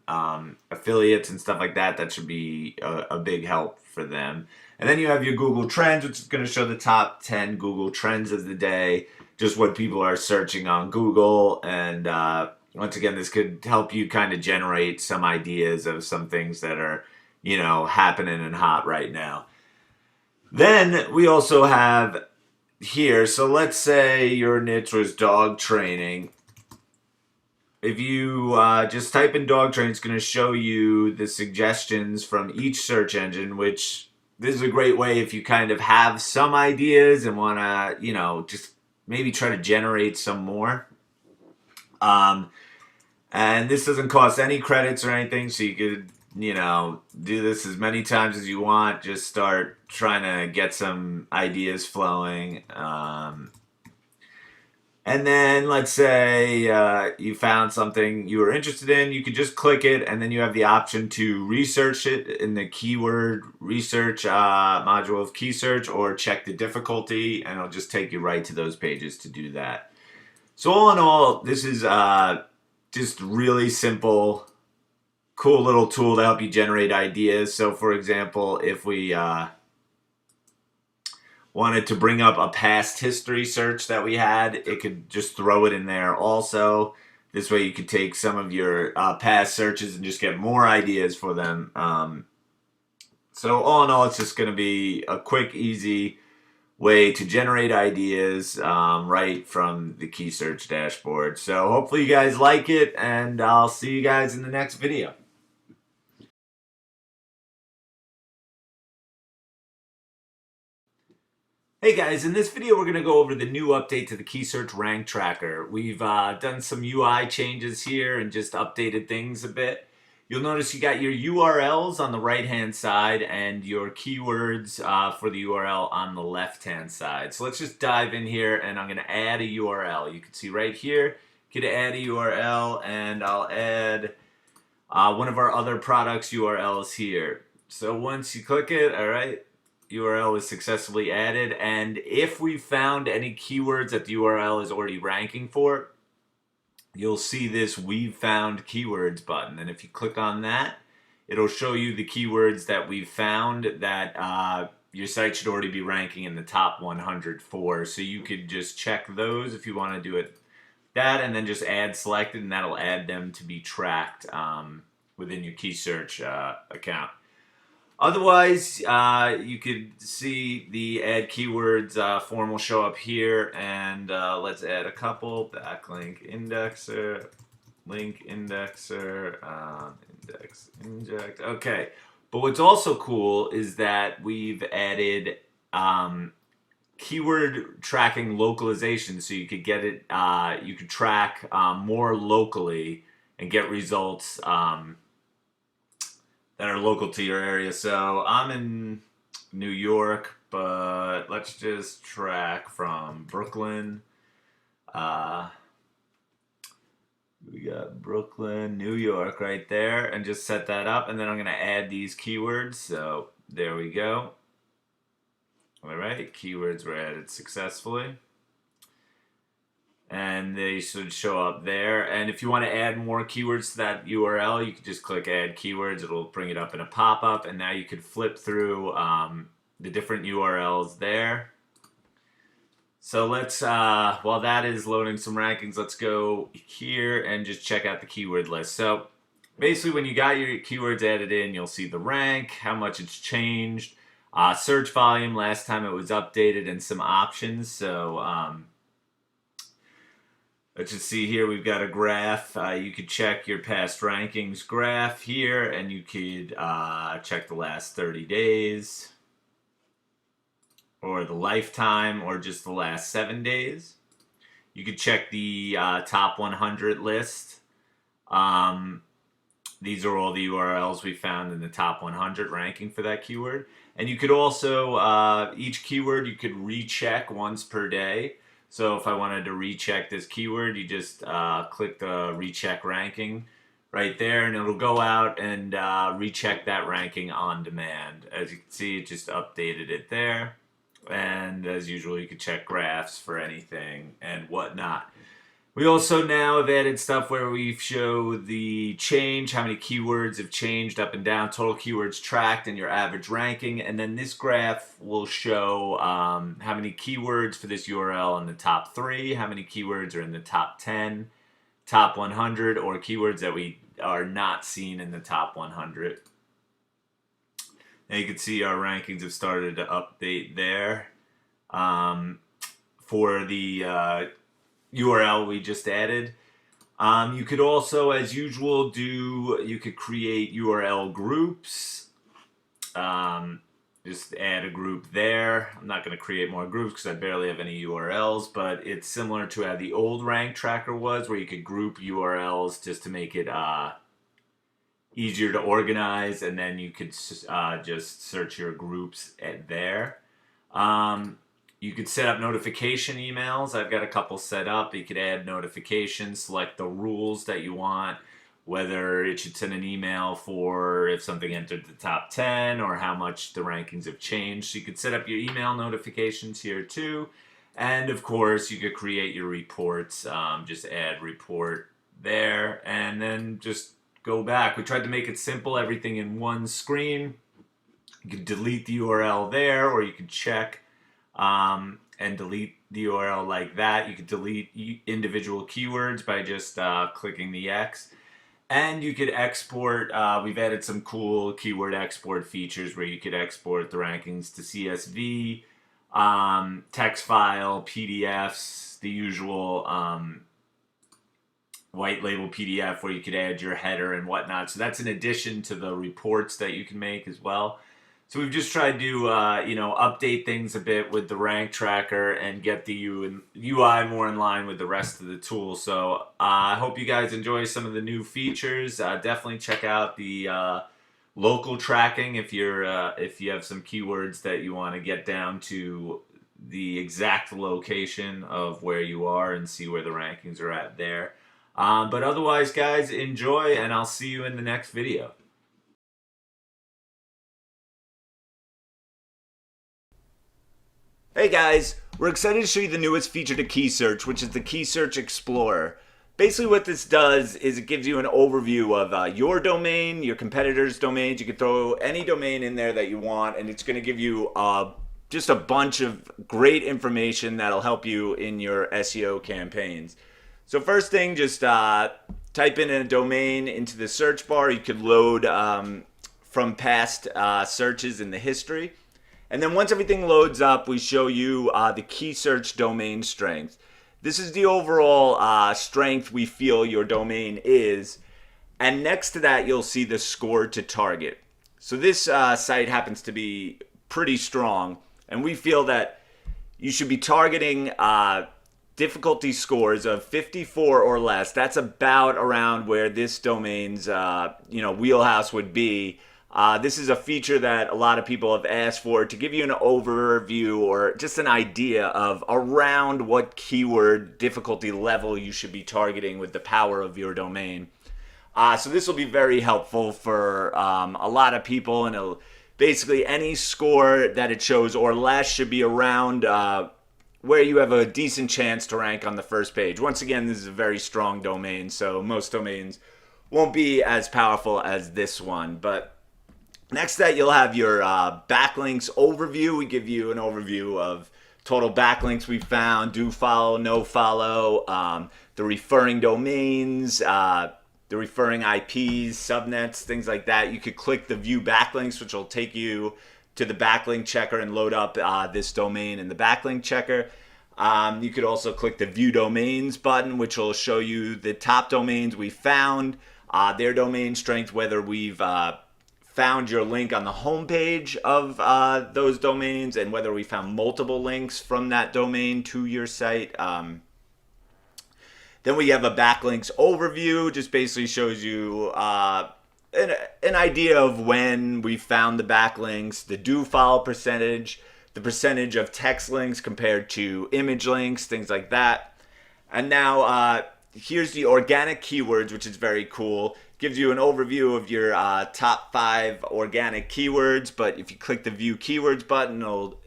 Speaker 1: affiliates and stuff like that, that should be a big help for them. And then you have your Google Trends, which is going to show the top 10 Google Trends of the day, just what people are searching on Google. And once again, this could help you kind of generate some ideas of some things that are, happening and hot right now. Then we also have here, so let's say your niche was dog training. If you just type in dog training, it's going to show you the suggestions from each search engine, which this is a great way if you kind of have some ideas and want to, just maybe try to generate some more. And this doesn't cost any credits or anything, so you could, do this as many times as you want. Just start trying to get some ideas flowing. And then let's say you found something you were interested in, you could just click it, and then you have the option to research it in the keyword research module of Keysearch, or check the difficulty, and it'll just take you right to those pages to do that. So all in all, this is just really simple, cool little tool to help you generate ideas. So for example, if we wanted to bring up a past history search that we had, it could just throw it in there also. This way you could take some of your past searches and just get more ideas for them. So all in all, it's just going to be a quick, easy way to generate ideas right from the Keysearch dashboard. So hopefully you guys like it, and I'll see you guys in the next video. Hey guys, in this video we're going to go over the new update to the Keysearch rank tracker. We've done some UI changes here and just updated things a bit. You'll notice you got your URLs on the right hand side and your keywords for the URL on the left hand side. So let's just dive in here and I'm going to add a URL. You can see right here, you can add a URL and I'll add one of our other products URLs here. So once you click it, alright, URL is successfully added, and if we found any keywords that the URL is already ranking for, you'll see this We've Found Keywords button, and if you click on that, it'll show you the keywords that we've found that your site should already be ranking in the top 100 for, so you could just check those if you want to do it that, and then just add selected, and that'll add them to be tracked within your Keysearch account. Otherwise, you could see the add keywords form will show up here, and let's add a couple. Backlink indexer, link indexer, index inject. Okay, but what's also cool is that we've added keyword tracking localization, so you could get it, you could track more locally and get results that are local to your area. So I'm in New York, but let's just track from Brooklyn. We got Brooklyn, New York right there, and just set that up, and then I'm gonna add these keywords. So there we go. All right, keywords were added successfully. And they should show up there. And if you want to add more keywords to that URL, you can just click add keywords. It'll bring it up in a pop-up, and now you could flip through the different URLs there. So let's, while that is loading some rankings, let's go here and just check out the keyword list. So basically when you got your keywords added in, you'll see the rank, how much it's changed, search volume, last time it was updated, and some options. So let's just see here, we've got a graph. You could check your past rankings graph here, and you could check the last 30 days, or the lifetime, or just the last 7 days. You could check the top 100 list. These are all the URLs we found in the top 100 ranking for that keyword. And you could also, each keyword you could recheck once per day. So if I wanted to recheck this keyword, you just click the recheck ranking right there, and it'll go out and recheck that ranking on demand. As you can see, it just updated it there. And as usual, you can check graphs for anything and whatnot. We also now have added stuff where we show the change, how many keywords have changed up and down, total keywords tracked, and your average ranking. And then this graph will show how many keywords for this URL in the top 3, how many keywords are in the top 10, top 100, or keywords that we are not seen in the top 100. And you can see our rankings have started to update there for the URL we just added. You could also, as usual, you could create URL groups. Just add a group there. I'm not going to create more groups because I barely have any URLs, but it's similar to how the old rank tracker was, where you could group URLs just to make it easier to organize, and then you could just search your groups there. You could set up notification emails. I've got a couple set up. You could add notifications, select the rules that you want, whether it should send an email for if something entered the top 10 or how much the rankings have changed. So you could set up your email notifications here too. And of course, you could create your reports. Just add report there and then just go back. We tried to make it simple, everything in one screen. You could delete the URL there, or you could check and delete the URL like that. You could delete individual keywords by just clicking the X. And you could export, we've added some cool keyword export features where you could export the rankings to CSV, text file, PDFs, the usual white label PDF where you could add your header and whatnot. So that's in addition to the reports that you can make as well. So we've just tried to, update things a bit with the rank tracker and get the UI more in line with the rest of the tool. So I hope you guys enjoy some of the new features. Definitely check out the local tracking if you have some keywords that you want to get down to the exact location of where you are and see where the rankings are at there. But otherwise, guys, enjoy, and I'll see you in the next video. Hey guys, we're excited to show you the newest feature to Keysearch, which is the Keysearch Explorer. Basically what this does is it gives you an overview of your domain, your competitors' domains. You can throw any domain in there that you want, and it's going to give you just a bunch of great information that'll help you in your SEO campaigns. So first thing, just type in a domain into the search bar. You could load from past searches in the history. And then once everything loads up, we show you the Keysearch domain strength. This is the overall strength we feel your domain is. And next to that, you'll see the score to target. So this site happens to be pretty strong. And we feel that you should be targeting difficulty scores of 54 or less. That's about around where this domain's wheelhouse would be. This is a feature that a lot of people have asked for to give you an overview or just an idea of around what keyword difficulty level you should be targeting with the power of your domain. So this will be very helpful for a lot of people, and basically any score that it shows or less should be around where you have a decent chance to rank on the first page. Once again, this is a very strong domain, so most domains won't be as powerful as this one, but next to that, you'll have your backlinks overview. We give you an overview of total backlinks we found, do follow, no follow, the referring domains, the referring IPs, subnets, things like that. You could click the view backlinks, which will take you to the backlink checker and load up this domain in the backlink checker. You could also click the view domains button, which will show you the top domains we found, their domain strength, whether we've found your link on the homepage of those domains, and whether we found multiple links from that domain to your site. Then we have a backlinks overview, just basically shows you an idea of when we found the backlinks, the do follow percentage, the percentage of text links compared to image links, things like that. And now here's the organic keywords, which is very cool. Gives you an overview of your top 5 organic keywords, but if you click the view keywords button,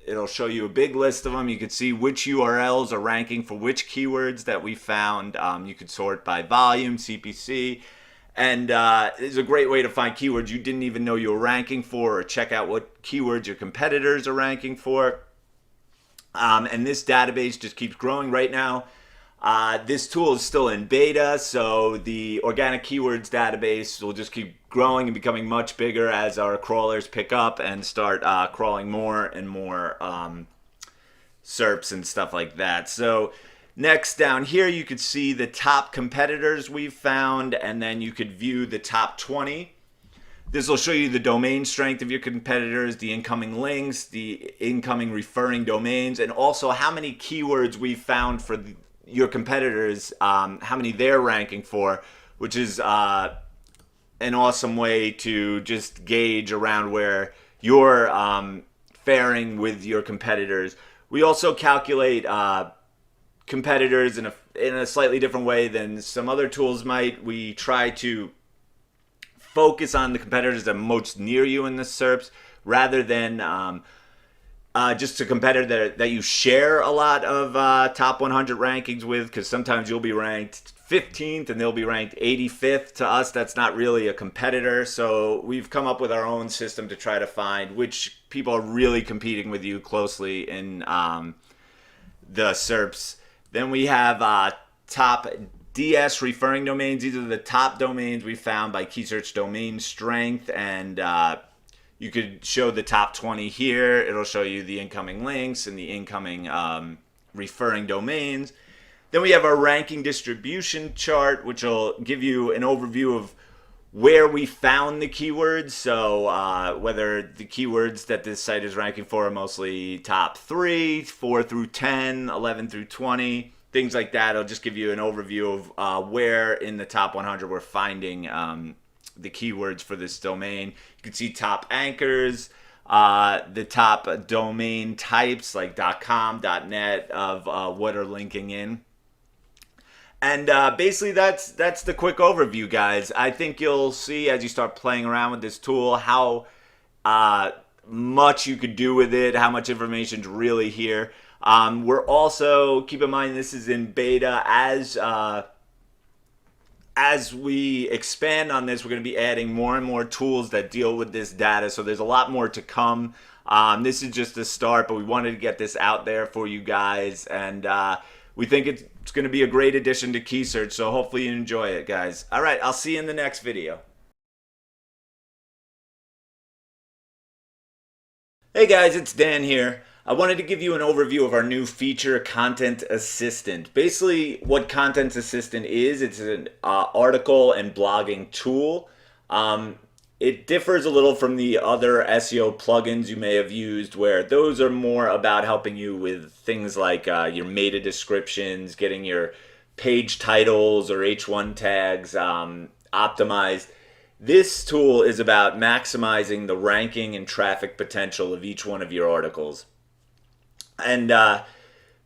Speaker 1: it'll show you a big list of them. You can see which URLs are ranking for which keywords that we found. You could sort by volume, CPC, and it's a great way to find keywords you didn't even know you were ranking for, or check out what keywords your competitors are ranking for. And this database just keeps growing right now. This tool is still in beta, so the organic keywords database will just keep growing and becoming much bigger as our crawlers pick up and start crawling more and more SERPs and stuff like that. So next, down here, you could see the top competitors we've found, and then you could view the top 20. This will show you the domain strength of your competitors, the incoming links, the incoming referring domains, and also how many keywords we've found for your competitors, how many they're ranking for, which is an awesome way to just gauge around where you're faring with your competitors. We also calculate competitors in a slightly different way than some other tools might. We try to focus on the competitors that are most near you in the SERPs, rather than just a competitor that you share a lot of top 100 rankings with, because sometimes you'll be ranked 15th and they'll be ranked 85th. To us, that's not really a competitor. So we've come up with our own system to try to find which people are really competing with you closely in the SERPs. Then we have top DS referring domains. These are the top domains we found by Keysearch domain strength, and you could show the top 20 here. It'll show you the incoming links and the incoming referring domains. Then we have our ranking distribution chart, which will give you an overview of
Speaker 2: where we found the keywords. So whether the keywords that this site is ranking for are mostly top 3, 4 through 10, 11 through 20, things like that. It'll just give you an overview of where in the top 100 we're finding the keywords for this domain. You can see top anchors, the top domain types like .com, .net of what are linking in. And basically, that's the quick overview, guys. I think you'll see as you start playing around with this tool how much you could do with it, how much information's really here. We're also, keep in mind, this is in beta. As we expand on this, we're going to be adding more and more tools that deal with this data. So there's a lot more to come. This is just the start, but we wanted to get this out there for you guys, and we think it's going to be a great addition to Keysearch, so hopefully you enjoy it, guys. All right, I'll see you in the next video. Hey guys, it's Dan here. I wanted to give you an overview of our new feature, Content Assistant. Basically, what Content Assistant is, it's an article and blogging tool. It differs a little from the other SEO plugins you may have used, where those are more about helping you with things like your meta descriptions, getting your page titles or H1 tags optimized. This tool is about maximizing the ranking and traffic potential of each one of your articles. And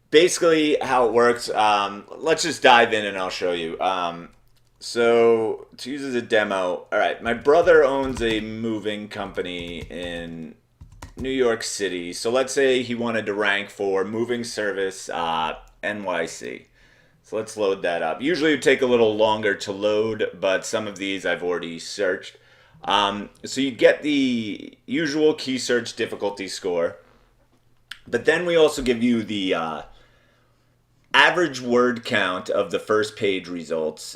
Speaker 2: basically how it works, let's just dive in and I'll show you. So to use as a demo, all right, my brother owns a moving company in New York City. So let's say he wanted to rank for moving service NYC. So let's load that up. Usually it would take a little longer to load, but some of these I've already searched. So you get the usual Keysearch difficulty score, but then we also give you the average word count of the first page results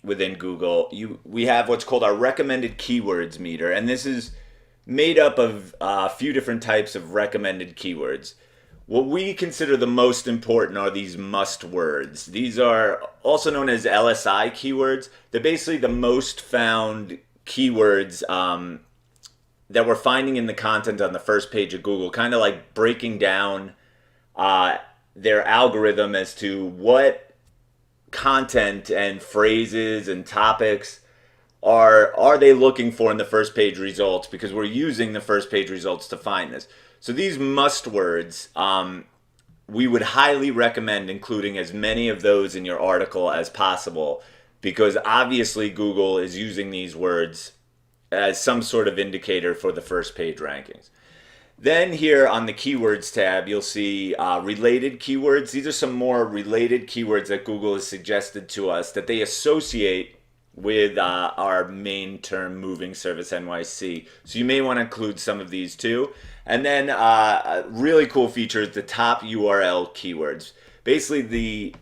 Speaker 2: within Google. We have what's called our recommended keywords meter, and this is made up of a few different types of recommended keywords. What we consider the most important are these must words. These are also known as LSI keywords. They're basically the most found keywords that we're finding in the content on the first page of Google, kind of like breaking down their algorithm as to what content and phrases and topics are they looking for in the first page results, because we're using the first page results to find this. So these must words, we would highly recommend including as many of those in your article as possible, because obviously Google is using these words as some sort of indicator for the first page rankings. Then here on the keywords tab, you'll see related keywords. These are some more related keywords that Google has suggested to us that they associate with our main term, moving service NYC. So you may want to include some of these too. And then a really cool feature is the top URL keywords. Basically the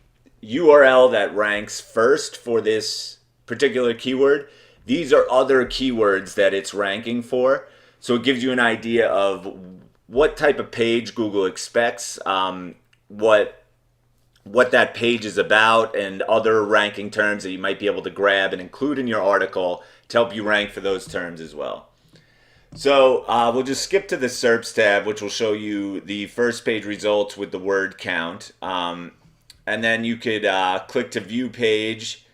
Speaker 2: URL that ranks first for this particular keyword, these are other keywords that it's ranking for. So it gives you an idea of what type of page Google expects, what that page is about, and other ranking terms that you might be able to grab and include in your article to help you rank for those terms as well. So we'll just skip to the SERPs tab, which will show you the first page results with the word count. And then you could click to view page,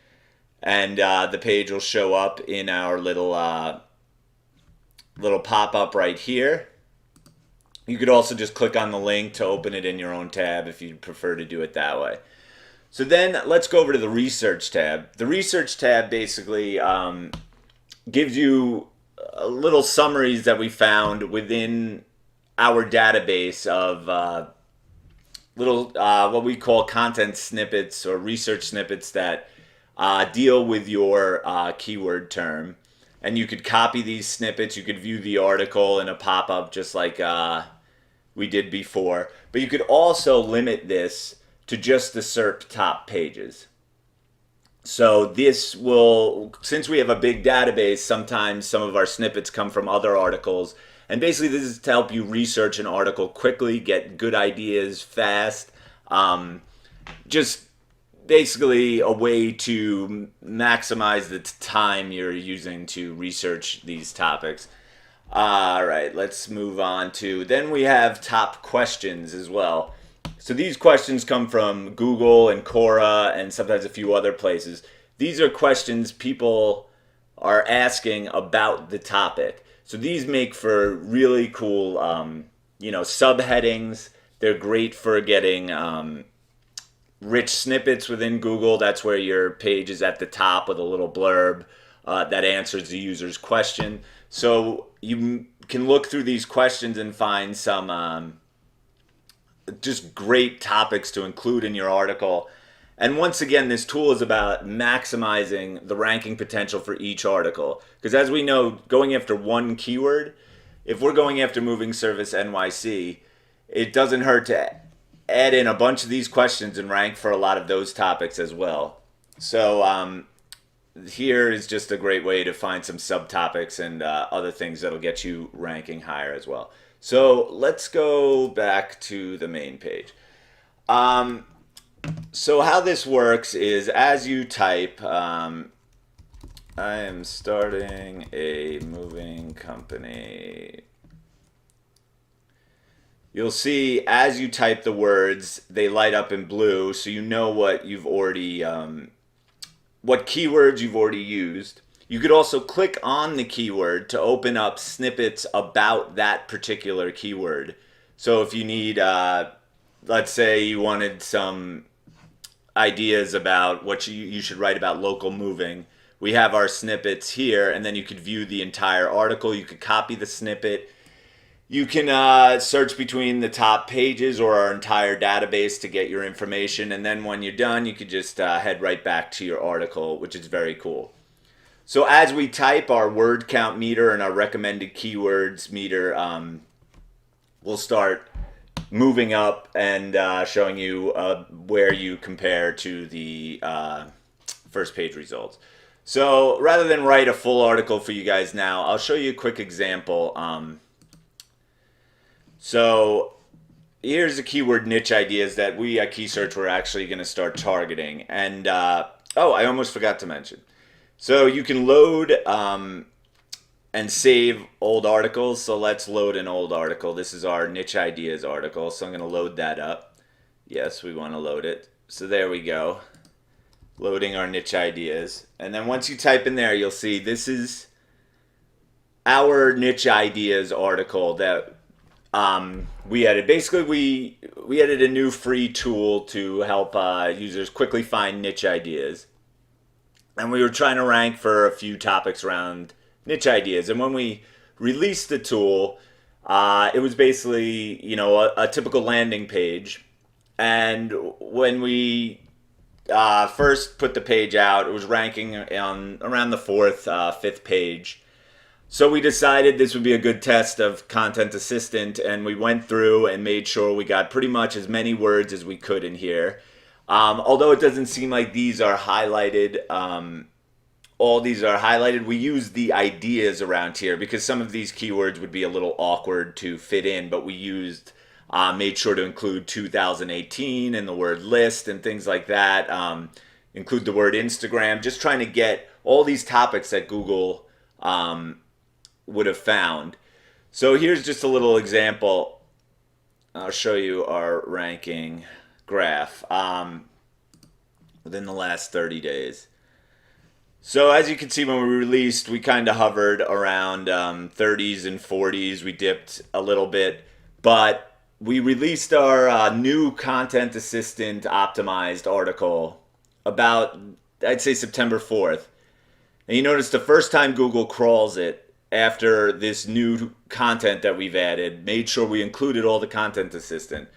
Speaker 2: and the page will show up in our little pop-up right here. You could also just click on the link to open it in your own tab if you prefer to do it that way. So then let's go over to the research tab. The research tab basically gives you little summaries that we found within our database of what we call content snippets or research snippets that deal with your keyword term. And you could copy these snippets. You could view the article in a pop-up just like we did before. But you could also limit this to just the SERP top pages. So this will, since we have a big database, sometimes some of our snippets come from other articles. And basically this is to help you research an article quickly, get good ideas fast. Just basically a way to maximize the time you're using to research these topics. All right, let's move on to, then we have top questions as well. So these questions come from Google and Quora and sometimes a few other places. These are questions people are asking about the topic. So these make for really cool, subheadings. They're great for getting rich snippets within Google. That's where your page is at the top with a little blurb that answers the user's question. So you can look through these questions and find some just great topics to include in your article. And once again, this tool is about maximizing the ranking potential for each article. Because as we know, going after one keyword, if we're going after moving service NYC, it doesn't hurt to add in a bunch of these questions and rank for a lot of those topics as well. So here is just a great way to find some subtopics and other things that'll get you ranking higher as well. So let's go back to the main page. So how this works is as you type, I am starting a moving company. You'll see as you type the words, they light up in blue, so you know what you've already, what keywords you've already used. You could also click on the keyword to open up snippets about that particular keyword. So if you need, let's say you wanted some ideas about what you should write about local moving, we have our snippets here, and then you could view the entire article. You could copy the snippet. You can search between the top pages or our entire database to get your information. And then when you're done, you could just head right back to your article, which is very cool. So as we type, our word count meter and our recommended keywords meter will start moving up and showing you where you compare to the first page results. So rather than write a full article for you guys now, I'll show you a quick example. So here's the keyword niche ideas that we at Keysearch were actually going to start targeting. And I almost forgot to mention. So you can load and save old articles. So let's load an old article. This is our niche ideas article. So I'm going to load that up. Yes, we want to load it. So there we go. Loading our niche ideas. And then once you type in there, you'll see this is our niche ideas article that we added. Basically, we added a new free tool to help users quickly find niche ideas. And we were trying to rank for a few topics around niche ideas. And when we released the tool, it was basically, a typical landing page. And when we first put the page out, it was ranking on around the fourth, fifth page. So we decided this would be a good test of Content Assistant, and we went through and made sure we got pretty much as many words as we could in here. Although it doesn't seem like these are highlighted, all these are highlighted, we used the ideas around here because some of these keywords would be a little awkward to fit in, but we made sure to include 2018 and the word list and things like that, include the word Instagram, just trying to get all these topics that Google would have found. So here's just a little example. I'll show you our ranking graph within the last 30 days. So as you can see, when we released, we kind of hovered around 30s and 40s. We dipped a little bit, but we released our new Content Assistant optimized article about, I'd say, September 4th. And you notice the first time Google crawls it after this new content that we've added, made sure we included all the Content Assistant.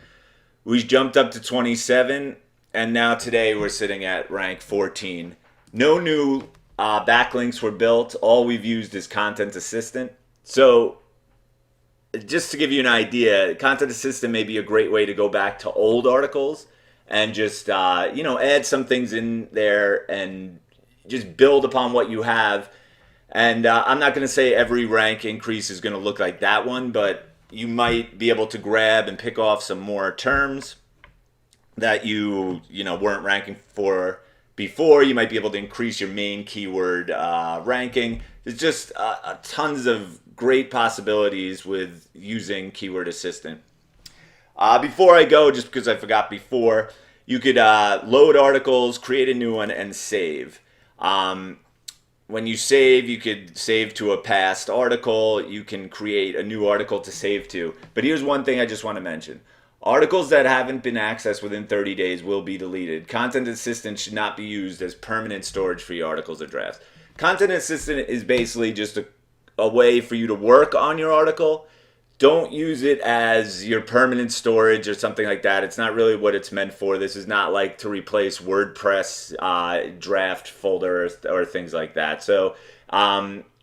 Speaker 2: We jumped up to 27, and now today we're sitting at rank 14. No new backlinks were built. All we've used is Content Assistant. So just to give you an idea, Content Assistant may be a great way to go back to old articles and just add some things in there and just build upon what you have. And I'm not going to say every rank increase is going to look like that one, but you might be able to grab and pick off some more terms that you know weren't ranking for before. You might be able to increase your main keyword ranking. There's just tons of great possibilities with using Keyword Assistant. Before I go, just because I forgot before, you could load articles, create a new one, and save. When you save, you could save to a past article. You can create a new article to save to. But here's one thing I just want to mention. Articles that haven't been accessed within 30 days will be deleted. Content Assistant should not be used as permanent storage for your articles or drafts. Content Assistant is basically just a way for you to work on your article. Don't use it as your permanent storage or something like that. It's not really what it's meant for. This is not like to replace WordPress draft folder or things like that. So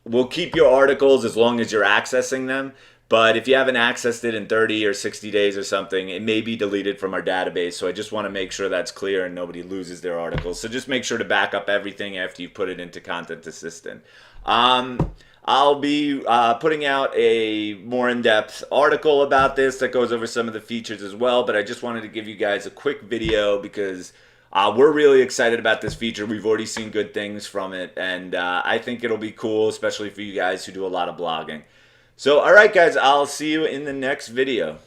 Speaker 2: we'll keep your articles as long as you're accessing them. But if you haven't accessed it in 30 or 60 days or something, it may be deleted from our database. So I just want to make sure that's clear and nobody loses their articles. So just make sure to back up everything after you put it into Content Assistant. I'll be putting out a more in-depth article about this that goes over some of the features as well, but I just wanted to give you guys a quick video because we're really excited about this feature. We've already seen good things from it, and I think it'll be cool, especially for you guys who do a lot of blogging. So, all right, guys, I'll see you in the next video.